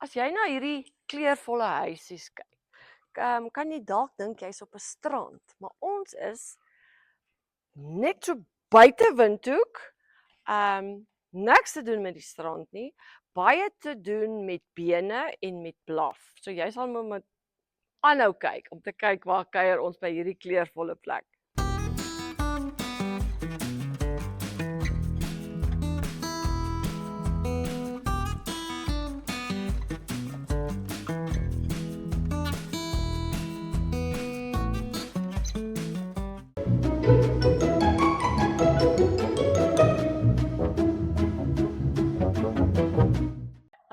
As jy na hierdie kleurvolle huisies kyk, kan jy dalk dink jy's op 'n strand, maar ons is net so buite Windhoek. Niks te doen met die strand nie, baie te doen met bene en met blaf. So jy sal moet aanhou kyk om te kyk waar kuier ons by hierdie kleurvolle plek.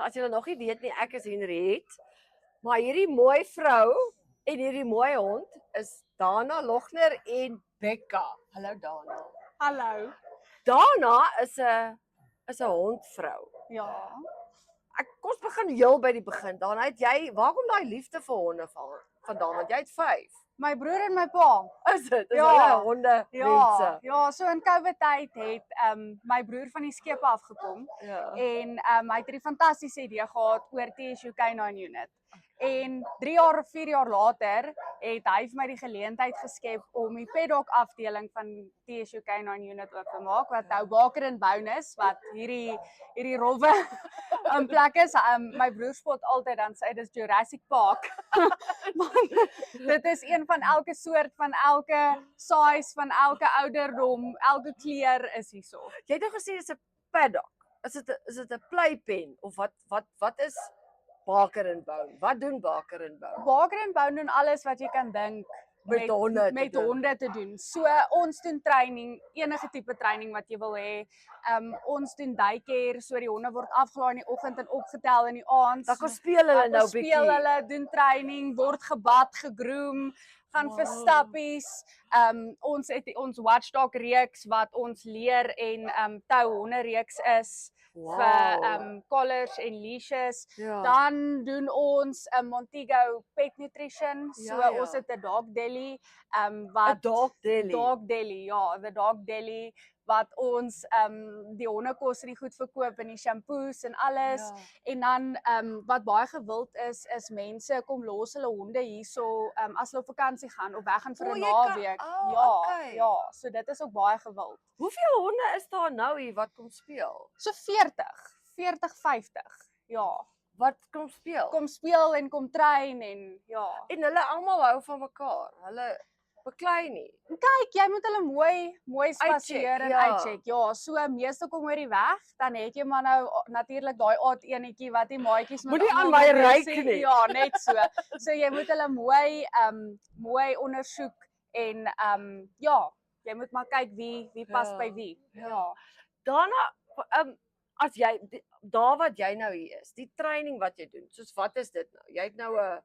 As julle nog nie weet nie, ek is Henriet, maar hierdie mooi vrou en hierdie mooi hond is Dana Logner en Becca. Hallo Dana. Hallo. Dana is 'n hondvrou. Ja. Kom ons begin heel by die begin. Dana, waar kom daai liefde vir honde vandaan? Want jy het 5. My broer en my pa. Is dit? Is Ja. hulle honde mense? Ja, so in COVID tyd het my broer van die skepe afgekom Ja. en hy het 'n fantastiese idee gehad oor TSU K9 unit. En 3 jaar of 4 jaar later het hy vir my die geleentheid geskep om die paddock afdeling van TSU K9 unit oop te maak wat nou Baker en Bonus wat hierdie rowwe plek is. My broer spot altyd dan sê dis Jurassic Park. Want dit is een van elke soort, van elke size, van elke ouderdom, elke kleur is hierso. Jy het nou gesê dis 'n paddock. Is dit 'n playpen of wat is Baker en Bone? Wat doen Baker en Bone? Baker en Bone doen alles wat jy kan dink Met honde te doen. So ons doen training, enige tipe training wat jy wil hê. Ons doen daycare, so die honde word afgelaai in die oggend en opgetel in die aand. Dan kom speel hulle nou bietjie. Speel hulle, doen training, word gebad, gegroom, gaan vir stappies. Ons het ons watchdog reeks wat ons leer en tou honde reeks is. Vir collars en leashes. Ja. Dan doen ons 'n Montego pet nutrition. So Ja. ons het 'n dog deli A dog deli. Dog deli, ja, the dog deli wat ons die hondekos die goed verkoop en die shampoos en alles. Ja. En dan wat baie gewild is mense kom los hulle honde hierso as hulle op vakansie gaan of weggaan vir 'n jy kan- naweek. okay. Ja, so dit is ook baie gewild. Hoeveel honde is daar nou hier wat kom speel? So 40, 50. Ja. Wat kom speel? Kom speel en kom train en ja. En hulle almal hou van mekaar. Hulle beklei nie. Kyk, jy moet hulle mooi spasieer en ja. uitcheck. Ja, so meeste kom oor die weg, dan het jy maar nou natuurlik daai oud enetjie wat die maatjies moet Moenie aan almal my wil ryk sê. nie. Ja, net so. So jy moet hulle mooi ondersoek en ja, jy moet maar kyk wie pas Ja. by wie. Ja. Daarna as jy daar wat jy nou hier is, die training wat jy doen. Soos wat is dit nou? Jy het nou 'n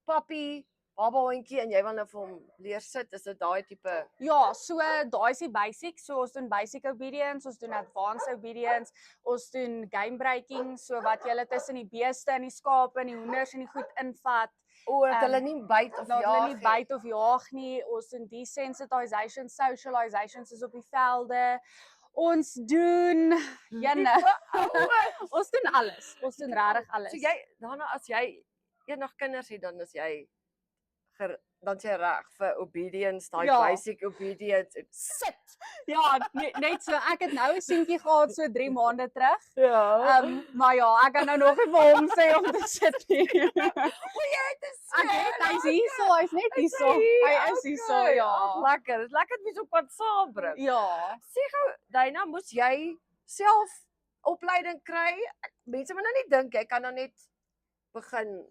pappie, baba hondjie en jy wil nou vir hom leer sit. Is dit daai tipe? Ja, so daai is die basics. So ons doen basic obedience, ons doen advanced obedience, ons doen game breaking, so wat jy tussen die beeste en die skape en die hoenders en die goed invat. O, dat hulle nie byt of Dat jaag hulle nie byt of jaag nie. Ons doen desensitization, socializations is op die velde. Ons doen ons doen alles. Ons doen regtig alles. So jy daarna as jy eendag kinders het dan is jy dan is jy reg vir obedience, daai Ja. basic obedience. sit. Ja, net so ek het nou 'n seentjie gehad so 3 maande terug. Ja. Maar ja, ek kan nou nog nie vir hom sê om te sit nie. Hy's hierso, hy's net hierso. Hy is hierso, ja. Lekker. Dit is lekker dat jy so kan saambring. Ja. Sê gou, Dina, moes jy self opleiding kry? Mense moet nou nie dink jy kan nou net begin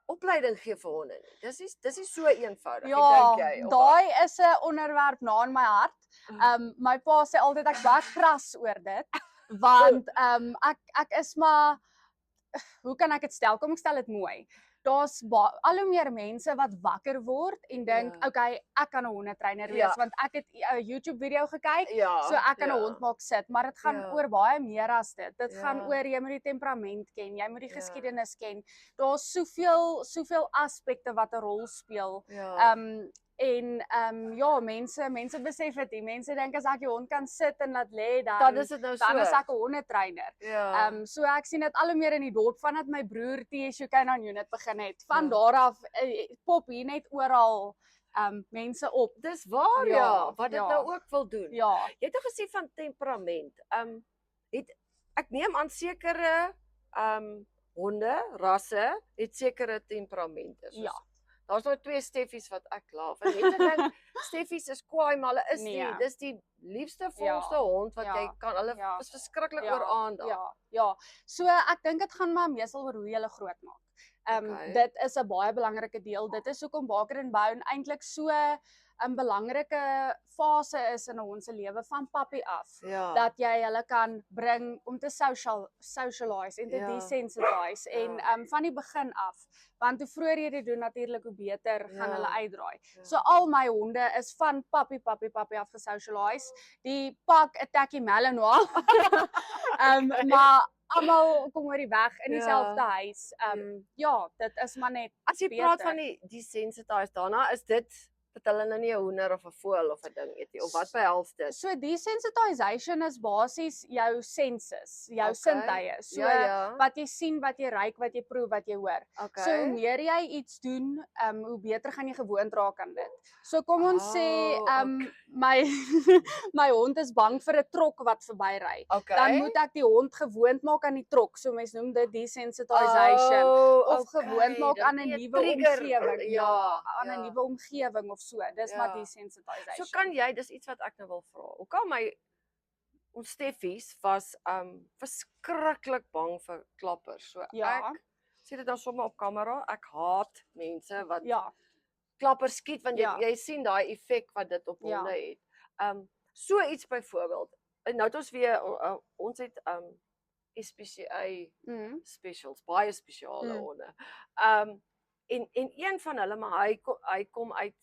opleiding gee vir honde nie. Dis nie so eenvoudig, Ja, dink jy? Of daai is 'n onderwerp na in my hart. My pa sê altyd ek werk kras oor dit, want ek is maar, hoe kan ek dit stel? Kom ek stel dit mooi. Daar's al hoe meer mense wat wakker word en dink, Ja. okay, ek kan 'n hondetreiner wees, Ja. want ek het 'n YouTube video gekyk, Ja, so ek kan 'n ja. hond maak sit, maar dit gaan Ja. oor baie meer as dit. Dit gaan Ja. oor jy moet die temperament ken, jy moet die Ja. geskiedenis ken. Daar's soveel aspekte wat 'n rol speel. Ja. En ja, mense besef dit nie. Mense dink as ek die hond kan sit en laat lê Dan is dit nou so. dan is ek 'n hondetreiner. Ja. So ek sien dit al hoe meer in die dorp vandat my broer TSU Canine Unit begin het. Van Ja. daar af pop hier net oral mense op. Dis waar Ja, wat dit ja. nou ook wil doen. Ja, Jy het nou gesê van temperament. Ek neem aan sekere honde, rasse het sekere temperamente. Ja. Daar's nou 2 Steffies wat ek laaf. En mense dink Steffies is kwaai, maar hulle is nie. Nee. Dis die liefste Ja. volste hond wat Ja. jy kan. Hulle Ja. is verskriklik Ja. oor aandag. Ja. So ek dink dit gaan maar meestal oor hoe jy hulle groot maak. Okay. Dit is 'n baie belangrike deel. Dit is hoekom Baker and Bone eintlik so 'n belangrike fase is in 'n hond se lewe van puppy af. Ja. Dat jy hulle kan bring om te socialize en te Ja. desensitize en van die begin af. Want hoe vroeër jy dit doen natuurlik hoe beter gaan Ja. hulle uitdraai. Ja. So al my honde is van puppy af gesocialize. Die pak Attacky Malinois. Maar almal kom oor die weg in Ja. dieselfde huis. Ja, dit is maar net As jy praat beter. van die sensitize daarna, is dit dat hulle nou nie 'n hoender of 'n voël of 'n ding eet nie, of wat behels dit? So desensitization is basies jou senses, jou Okay. sintuie. So Ja. wat jy sien, wat jy ruik, wat jy proe, wat jy hoor. Okay. So hoe meer jy iets doen, hoe beter gaan jy gewoond raak aan dit. So kom ons sê my my hond is bang vir 'n trok wat verbyry. Okay. Dan moet ek die hond gewoond maak aan die trok. So mense noem dit desensitization. Of gewoond maak aan 'n nuwe omgewing. Ja, aan 'n nuwe omgewing of so. Dis maar Ja. desensitization. So kan jy, dis iets wat ek nou wil vra. Hoekom ons Steffies was verskriklik bang vir klappers. So Ja. ek sê dit dan sommer op kamera, ek haat mense wat Ja, klappers skiet want Ja. jy sien daai effek wat dit op Ja. honde het. So iets byvoorbeeld. En nou het ons weer ons het SPCA specials, baie spesiale honde. En een van hulle, maar hy kom uit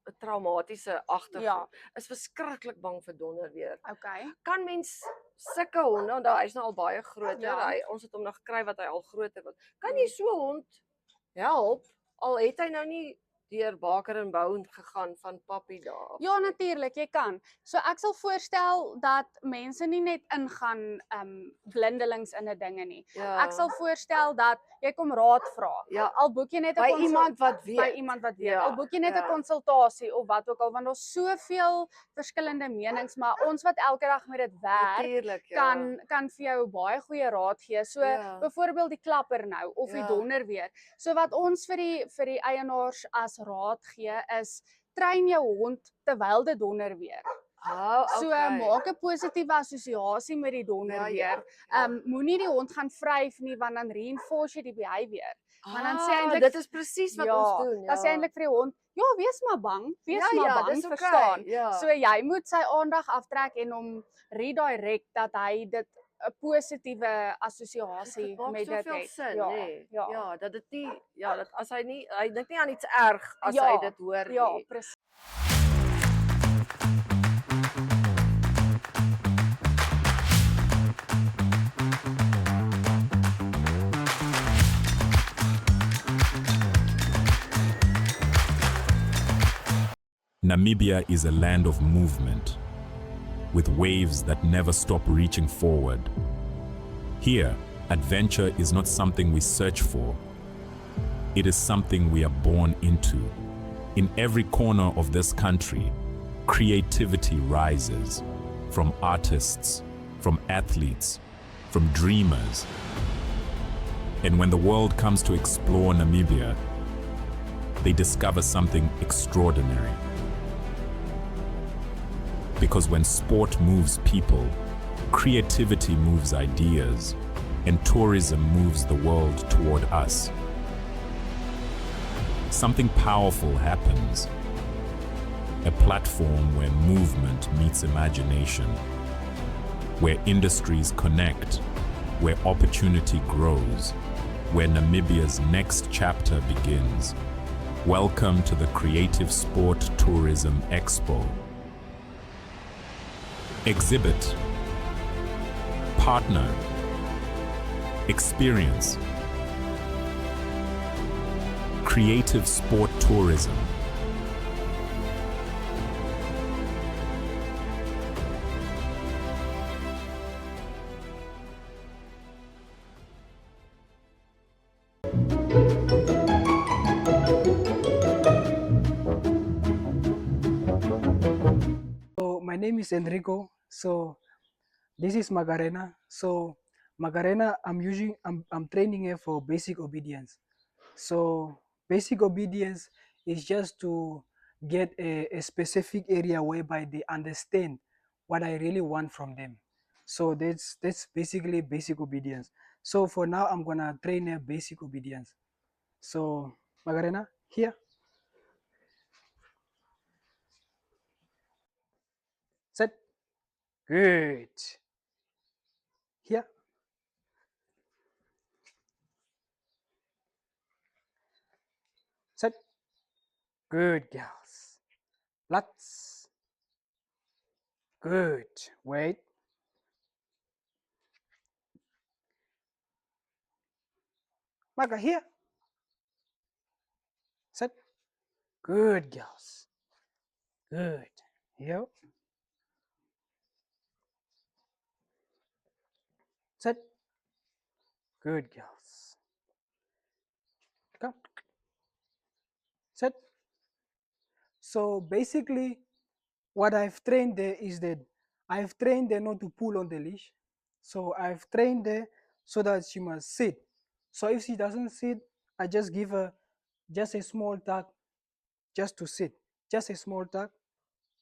'n traumatiese agtergrond. Ja. Is verskriklik bang vir donder weer. okay. Kan mens sulke honde, want hy's nou al baie groter. Ja. Ons het hom nog gekry wat hy al groter word. Kan jy so 'n hond help al het hy nou nie deur Baker and Bone gegaan van puppy daar? Ja, natuurlik, jy kan. So ek sal voorstel dat mense nie net ingaan blindelings in 'n dinge nie. Ja. Ek sal voorstel dat jy kom raad vra. Ja. Al boek jy net 'n By iemand wat weet. by iemand wat weet. Ja, Al boek jy net 'n ja. konsultasie of wat ook al, want daar's soveel verskillende menings, maar ons wat elke dag met dit werk Natuurlik, ja. kan vir jou baie goeie raad gee. So Ja. byvoorbeeld die klapper nou of die Ja. donder weer. So wat ons vir die eienaars as raad gee is train jou hond terwyl dit donder weer. So maak 'n positiewe assosiasie met die donder Ja, weer. ja. Moenie die hond gaan vryf nie, want dan reinforce jy die behavior. Maar dan sê eintlik dit is presies wat ons doen. Dan sê eintlik vir die hond, ja, wees maar bang, wees maar bang, dis okay, verstaan. Ja. So jy moet sy aandag aftrek en hom redirect dat hy dit 'n positiewe assosiasie Dit maak met dit soveel het. sin, Ja, nê? ja. Ja, dat dit nie dat as hy dink nie aan iets erg as Ja, hy dit hoor Ja, nie. presies. Namibia is a land of movement, with waves that never stop reaching forward. Here, adventure is not something we search for. It is something we are born into. In every corner of this country, creativity rises, from artists, from athletes, from dreamers. And when the world comes to explore Namibia, they discover something extraordinary. Because when sport moves people, creativity moves ideas, and tourism moves the world toward us. Something powerful happens. A platform where movement meets imagination, where industries connect, where opportunity grows, where Namibia's next chapter begins. Welcome to the Creative Sport Tourism Expo. Exhibit, partner, experience. Creative Sport Tourism, name is Enrico. So this is Magarena. So Magarena, I'm training her for basic obedience. So basic obedience is just to get a specific area whereby they understand what I really want from them. So that's basically basic obedience. So for now, I'm gonna train her basic obedience. So Magarena, here, set, good. Here, set, good girls. Lots, good. Wait, Maga, here, set, good girls. Good. Here, set, good girls. Come, set. So basically, what I've trained there is that I've trained her not to pull on the leash. So I've trained her so that she must sit. So if she doesn't sit, I just give her just a small tug just to sit. Just a small tug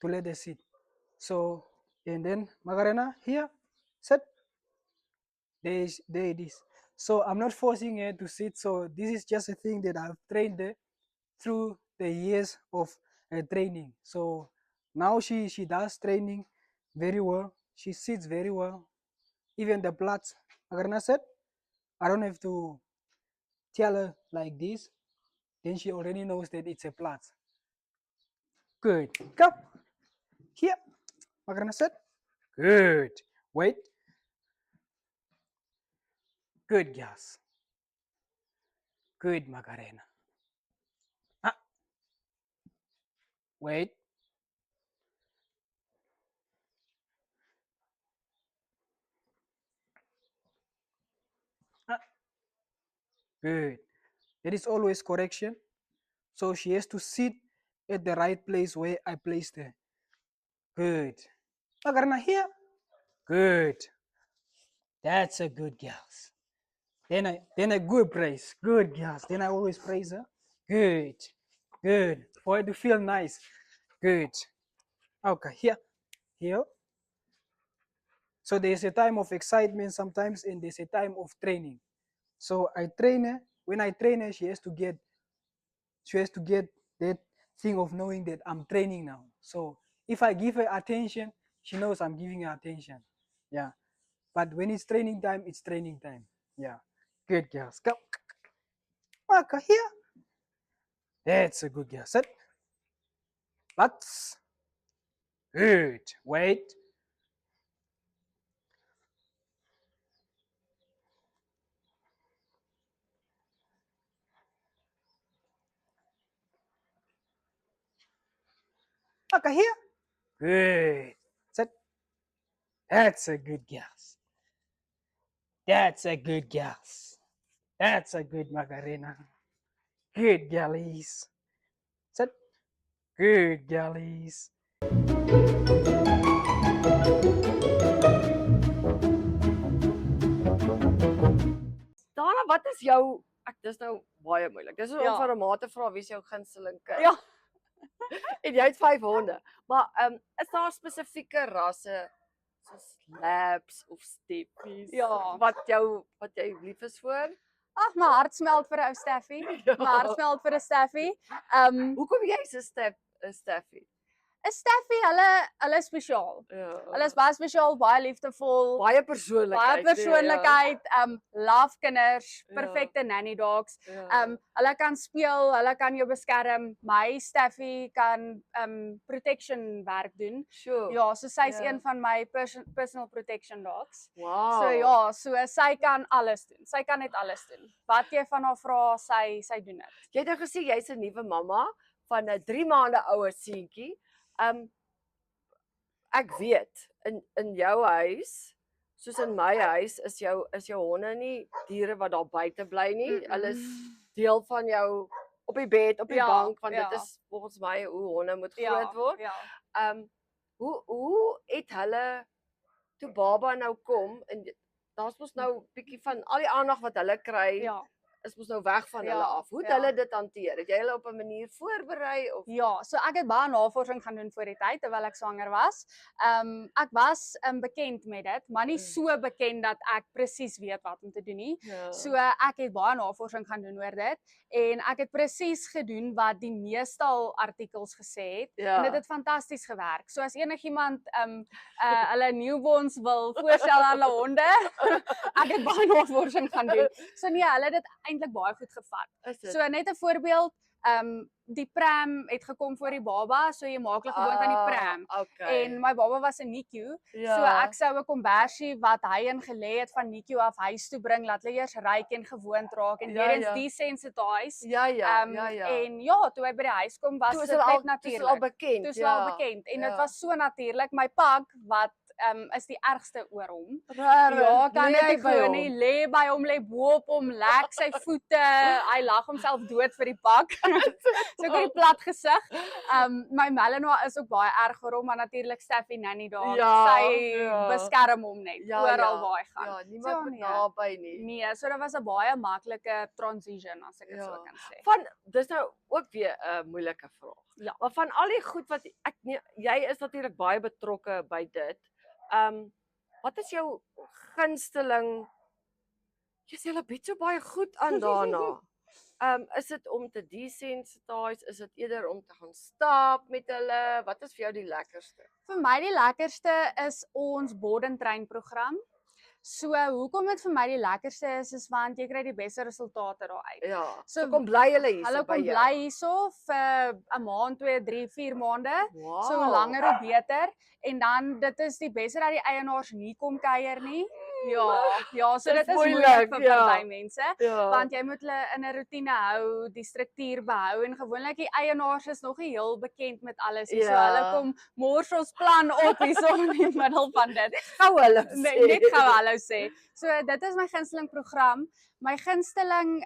to let her sit. So, and then Magarena, here, sit. There it is. So I'm not forcing her to sit. So this is just a thing that I've trained her through the years of training. So now she does training very well. She sits very well. Even the plats. Magarena said, I don't have to tell her like this. Then she already knows that it's a plat. Good. Come here. Magarena said, good. Wait. Good, girls. Good, Magarena. Ah, wait. Ah, good. There is always correction. So she has to sit at the right place where I placed her. Good. Magarena here. Good. That's a good girls. Then I good praise. Good girls. Then I always praise her. Good. Good. For her to feel nice. Good. Okay, here. Here. So there's a time of excitement sometimes and there's a time of training. So I train her. When I train her, she has to get that thing of knowing that I'm training now. So if I give her attention, she knows I'm giving her attention. Yeah. But when it's training time, it's training time. Yeah. Good girls. Come. Maka here. That's a good girl. Sit. Lots. Good. Wait. Maka here. Good. Sit. That's a good girls. That's a good girls. That's a good Magarena. Good girlies. Sit. Good girlies. Dana, wat is jou dis nou baie moeilik. Dis om Ja. vir 'n ma te vra wie is jou gunsteling kind. Ja. En jy het 5 honde. Maar is daar spesifieke rasse soos labs of steppies Ja. wat jy lief is vir? Ag, my hart smelt vir ou Steffie. Ja. My hart smelt vir 'n Steffie. Hoekom jy is 'n Steffie? 'n Steffie, hulle is spesiaal. Ja. Hulle is baie spesiaal, baie liefdevol, baie persoonlikheid. baie persoonlikheid, love kinders, Ja. perfekte nanny dogs. Ja. Hulle kan speel, hulle kan jou beskerm. My Steffie kan protection werk doen. Sure. Ja, so sy's Ja. een van my personal protection dogs. Wow. So ja, so sy kan alles doen. Sy kan net alles doen. Wat jy van haar vra, sy doen dit. Jy het nou gesê jy's 'n nuwe mamma van 'n 3 maande oue seentjie. Ek weet in jou huis, soos in my huis, is jou honde nie diere wat daar buite bly nie. Hulle is deel van jou op die bed, op die Ja, bank, want ja. dit is volgens my hoe honde moet Ja, groot word. ja. hoe het hulle toe baba nou kom en daar's mos nou bietjie van al die aandag wat hulle kry Ja. is mos nou weg van hulle Ja, af. Hoe het ja. hulle dit hanteer? Het jy hulle op 'n manier voorberei of Ja, so ek het baie navorsing gaan doen voor die tyd terwyl ek swanger was. Ek was bekend met dit, maar nie so bekend dat ek presies weet wat om te doen nie. Ja. So ek het baie navorsing gaan doen oor dit en ek het presies gedoen wat die meestal artikels gesê het en dit het fantasties gewerk. So as enigiemand hulle newborns wil voorstel aan hulle honde, ek het baie navorsing gaan doen. So nee, hulle het dit eintlik baie goed gevat. Is dit? So net 'n voorbeeld, die pram het gekom voor die baba, so jy maak hulle gewoond aan die pram. Okay. En my baba was in NICU, ja. so ek sou 'n kombersie wat hy in gelê het van NICU af huis toe bring, laat hulle eers ruik en gewoond raak en weer eens desensitize. Ja. En ja, toe hy by die huis kom was Toe is dit hulle net al natuurlik. bekend. Toe is hulle al bekend en dit was so natuurlik. My pak wat is die ergste oor hom. Ja, kan net gewoon nie lê by hom, lê bo op hom, lek sy voete. Hy lag homself dood vir die pak. So ek het die plat gesig. My Melanoa is ook baie erg vir hom, maar natuurlik Steffi Nanny daar. Sy beskerm hom net oral waar hy gaan. Ja, niemand moet naby nie. Nee, so dit was 'n baie maklike transition as ek dit so kan sê. Van dis nou ook weer 'n moeilike vraag. Ja. Maar van al die goed wat jy is natuurlik baie betrokke by dit. Wat is jou gunsteling? Jy sê hulle bied so baie goed aan daarna. Is dit om te desensitize? Is dit eerder om te gaan stap met hulle? Wat is vir jou die lekkerste? Vir my die lekkerste is ons board and train program. So hoekom dit vir my die lekkerste is want jy kry die beste resultate daar uit. Ja. So kom bly hulle hier Hulle kom bly hierso vir 'n maand, 2, 3, 4 maande. Wow. So hoe langer hoe beter. En dan dit is die beste dat die eienaars nie kom kuier nie. Ja, so dit is moeilik vir party mense, want jy moet hulle in 'n roetine hou, die struktuur behou en gewoonlik die eienaars is nog nie heel bekend met alles nie. So hulle kom mors ons plan op hierso in die middel van dit. Gou hulle Nee, net gou hallo sê. So dit is my gunsteling program. My gunsteling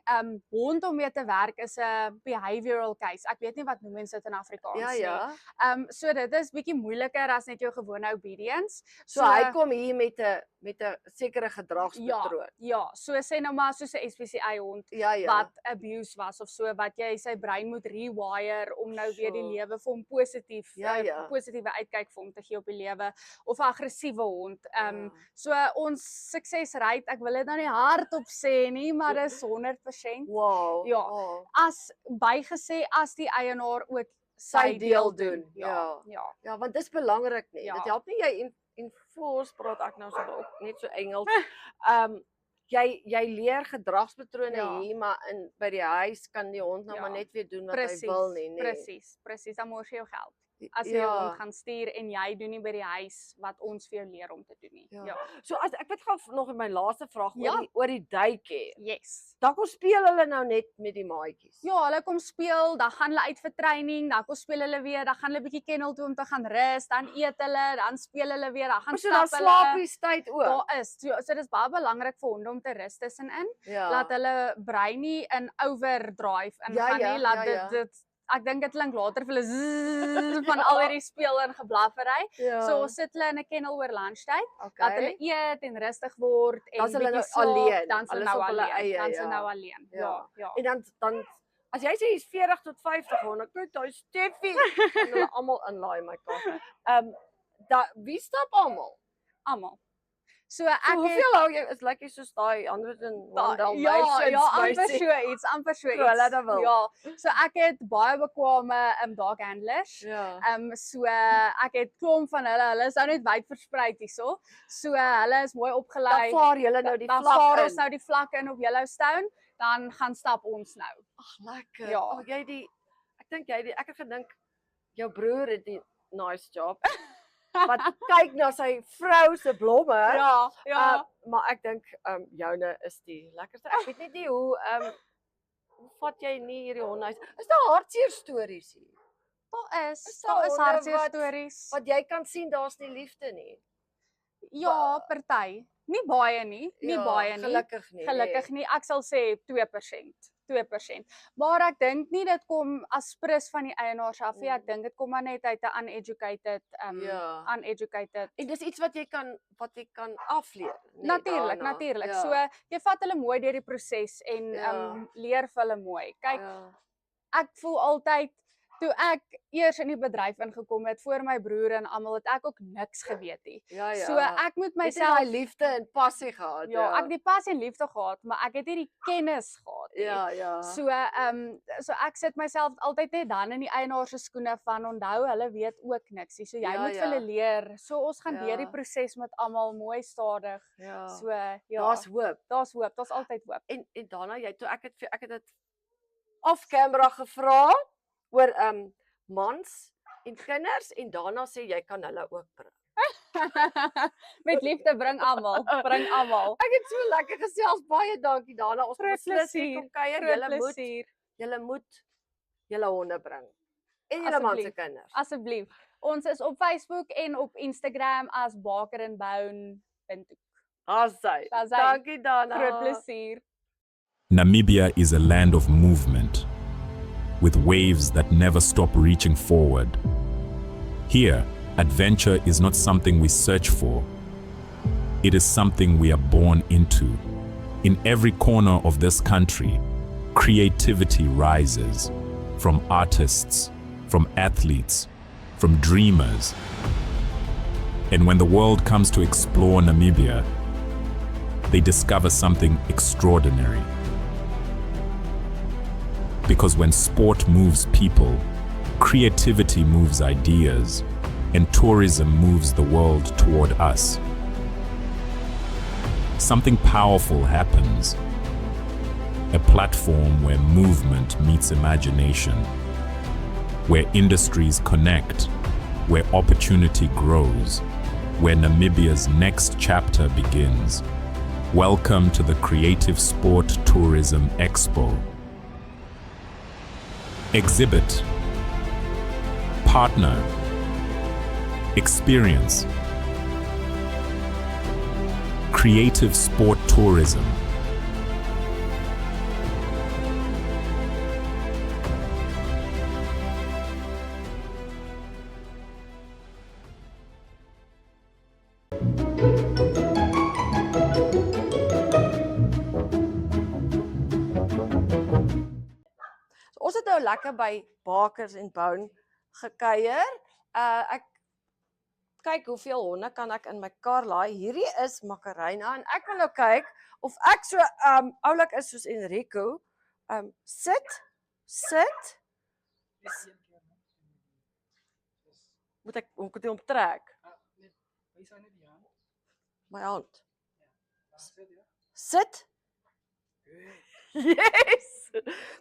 hond om mee te werk is 'n behavioral case. Ek weet nie wat noem mense dit in Afrikaans nie. So dit is bietjie moeiliker as net jou gewone obedience. So hy kom hier met 'n sekere gedragspatroon. Ja, so sê nou maar soos 'n SPCA hond wat abuse was of so wat jy sy brein moet rewire om nou weer die lewe vir hom positiewe uitkyk vir hom te gee op die lewe of 'n aggressiewe hond. So ons suksesrate, ek wil dit nou nie hardop sê nie, maar dis 100%. Wow. Ja. As bygesê as die eienaar ook sy deel doen. Ja, want dis belangrik nie. Dit help nie jy enforce praat ek nou so ook net so Engels. Jy leer gedragspatrone hier, maar by die huis kan die hond nou maar net weer doen wat hy wil nie. Presies, dan mors jy jou geld. As jy hom gaan stuur en jy doen nie by die huis wat ons vir jou leer om te doen nie. So as ek wil gou nog in my laaste vraag oor die duitjie. Yes. Dan kom speel hulle nou net met die maatjies. Ja, hulle kom speel, dan gaan hulle uit vir training, dan kom speel hulle weer, dan gaan hulle bietjie kennel toe om te gaan rus, dan eet hulle, dan speel hulle weer, dan gaan stap hulle. So dan slaapiestyd ook. Daar is. So dis baie belangrik vir honde om te rus tussenin. Laat hulle brein nie in overdrive ingaan nie, laat dit ek dink dit klink later vir hulle van al hierdie speel en geblaffery. So ons sit hulle in 'n kennel oor lunchtyd, laat hulle eet en rustig word en dan hulle bietjie alleen. Dan hulle nou alleen. Ja. En dan as jy sê jy's 40 tot 50 honde, ek weet daai Steffie en hulle almal inlaai my kar. Wie stap almal? Almal. So ek hoeveel hou jy is lekker soos daai 101 Dalmatians amper so iets. Ja, so ek het baie bekwame dog handlers. So ek het klomp van hulle is nou net wyd versprei hierso. So hulle is mooi opgelei. Dan vaar julle nou die vlak in. Dan vaar ons nou die vlak in op Yellowstone, dan gaan stap ons nou. Ag lekker. Ja. Ek het gedink jou broer het die nice job. Wat kyk na sy vrou se blomme. Maar ek dink joune is die lekkerste. Ek weet net nie hoe vat jy nie hierdie honde? Is daar hartseer stories hier? Daar is hartseer stories. Wat jy kan sien daar's nie liefde nie. Ja, party. Nie baie nie, nie baie nie. Gelukkig nie. Gelukkig nie, ek sal sê 2%. 2%. Maar ek dink nie dit kom as prins van die eienaars af nie. Ek dink dit kom maar net uit 'n Ja. uneducated. En dis iets wat jy kan afleer, nee, Natuurlik, daarna. natuurlik. Ja. So jy vat hulle mooi deur die proses en Ja. leer vir hulle mooi. Kyk, Ja. ek voel altyd toe ek eers in die bedryf ingekom het voor my broer en almal het ek ook niks geweet nie. Ja, So ek moet Jy het myself daai liefde en passie gehad. ja, ek het die passie en liefde gehad, maar ek het nie die kennis gehad nie. Ja. So ek sit myself altyd net dan in die eienaar se skoene van onthou hulle weet ook niks nie. So jy Ja, moet vir hulle leer. So ons gaan deur die Ja. proses met almal mooi stadig. Ja. So ja, Daar's hoop. daar's hoop, daar's altyd hoop. En daarna jy toe ek het dit off camera gevra oor mans en kinders en daarna sê jy kan hulle ook bring. Met liefde bring almal, bring almal. Ek het so lekker gesels, baie dankie daarna. Ons Groot beslis hier plesier, kom kuier. Groot plesier. Julle moet julle honde bring. En julle man se Asseblief. kinders. Asseblief. Ons is op Facebook en op Instagram as Baker en Bone Windhoek. Asai. Daar's hy. Dankie daarna. Groot plesier. Namibia is a land of movement, with waves that never stop reaching forward. Here, adventure is not something we search for. It is something we are born into. In every corner of this country, creativity rises, from artists, from athletes, from dreamers. And when the world comes to explore Namibia, they discover something extraordinary. Because when sport moves people, creativity moves ideas, and tourism moves the world toward us. Something powerful happens. A platform where movement meets imagination, where industries connect, where opportunity grows, where Namibia's next chapter begins. Welcome to the Creative Sport Tourism Expo. Exhibit, partner, experience. Creative Sport Tourism. Ons het nou lekker by Bakers en Bone gekuier. Ek kyk hoeveel honde kan ek in my kar laai. Hierdie is Macarena en ek wil nou kyk of ek so oulik is soos Enrico. Sit. Moet ek hom trek? My hand. Sit. Yes.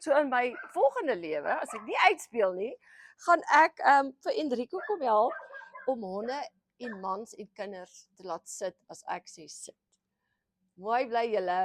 So in my volgende lewe, as ek nie uitspeel nie, gaan ek vir Enrico kom help om honde en mans en kinders te laat sit as ek sê sit. Mooi bly julle.